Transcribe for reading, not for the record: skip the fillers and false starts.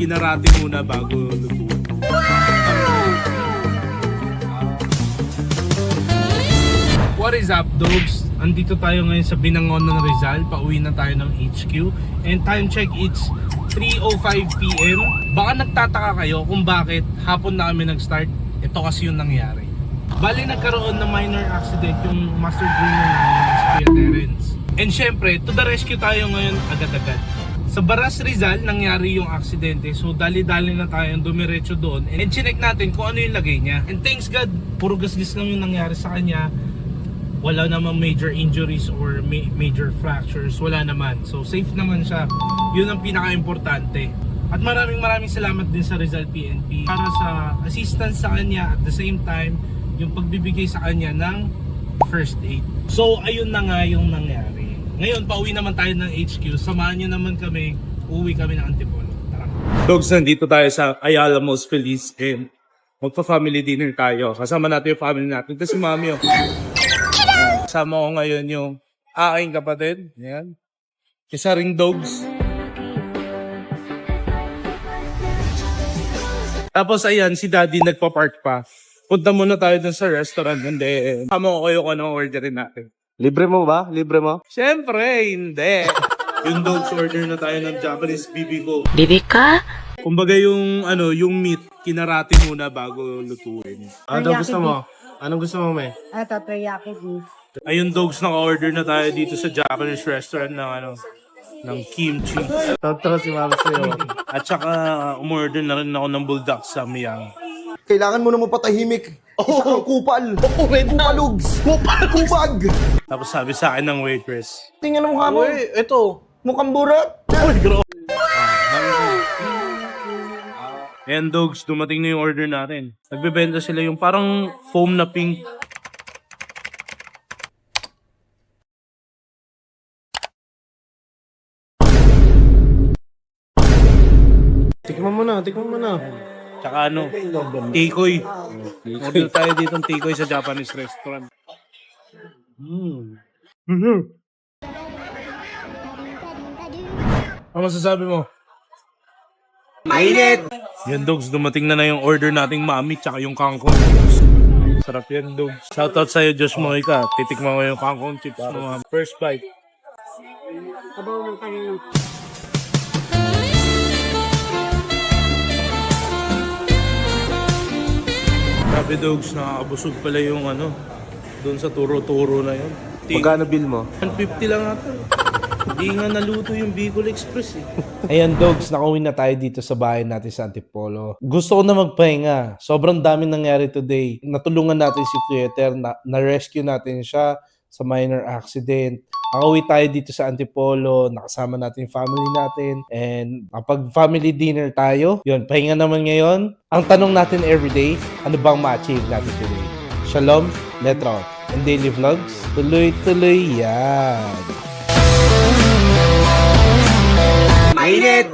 kinarate muna bago lutuin. What is up, dogs? Andito tayo ngayon sa Binangon ng Rizal. Pauwi na tayo ng HQ. And time check, it's 3:05 PM. Baka nagtataka kayo kung bakit hapon na kami nag-start. Ito kasi yung nangyari. Bali nagkaroon ng minor accident yung master driller namin si Kuya Terence. And syempre, to the rescue tayo ngayon agad-agad. Sa Baras Rizal nangyari yung aksidente, so dali-dali na tayong dumiretso doon and chinek natin kung ano yung lagay niya. And thanks God, puro gasgas lang yung nangyari sa kanya. Wala namang major injuries or major fractures, wala naman. So safe naman siya. Yun ang pinaka-importante. At maraming salamat din sa Rizal PNP para sa assistance sa kanya at the same time yung pagbibigay sa kanya ng first aid. So ayun na nga yung nangyari. Ngayon pauwi naman tayo ng HQ. Samahan niyo naman kami. Uwi kami ng Antipolo. Tara. Dogs, nandito tayo sa Ayala Most Feliz and magpa-family dinner tayo. Kasama natin yung family natin. Ito si Mami. Kasama ko ngayon yung aking kapatid. Yan. Isa ring dogs. Tapos ayan, si Daddy nagpa-park pa. Punta muna tayo dun sa restaurant and then kasama ko kayo kung anong orderin natin. Libre mo ba? Libre mo? Siyempre, hindi. Yung dogs order na tayo ng Japanese bibigo. Bibika? Kumbaga yung yung meat, kinarate muna bago lutuin. Ano gusto mo? Anong gusto mo, me? Ito, teriyaki beef. Ayun dogs, naka-order na tayo dito sa Japanese restaurant ng kimchi. Totoo si mama sa'yo. At saka umorder na rin ako ng bulldog sa Miyang. Kailangan mo na mapatahimik. Isa kang kupal. Kupalugs. Kupag. Tapos sabi sa akin ng waitress, Tingnan mo mukha mo. Ito. Mukhang burat. ayan dogs, dumating na yung order natin. Nagbebenta sila yung parang foam na pink. Tikman mo na, tikman mo na. Tsaka tikoy. Order tayo dito ng tikoy sa Japanese restaurant. Ano masasabi mo? Mainit. Yan dogs, dumating na yung order nating mami tsaka yung kangkong. Sarap yan dogs. Shoutout sa'yo Josh Moika. Titikman ko yung kangkong chips mo. First bite. Kabaw ng kanina. Grabe dogs, nakakabusog pala yung doon sa turo-turo na yun. Magkano bill mo? 150 lang ata. Hindi nga naluto yung Bicol Express eh. Ayan dogs, nakauwi na tayo dito sa bahay natin sa Antipolo. Gusto ko na magpahinga. Sobrang daming nangyari today. Natulungan natin si Kuya Ter, na-rescue natin siya sa minor accident. Nakauwi tayo dito sa Antipolo, nakasama natin yung family natin, and kapag family dinner tayo, yun, pahinga naman ngayon. Ang tanong natin everyday, ano bang ma-achieve natin today? Shalom, Letra, and daily vlogs, tuloy-tuloy yan. Mainit.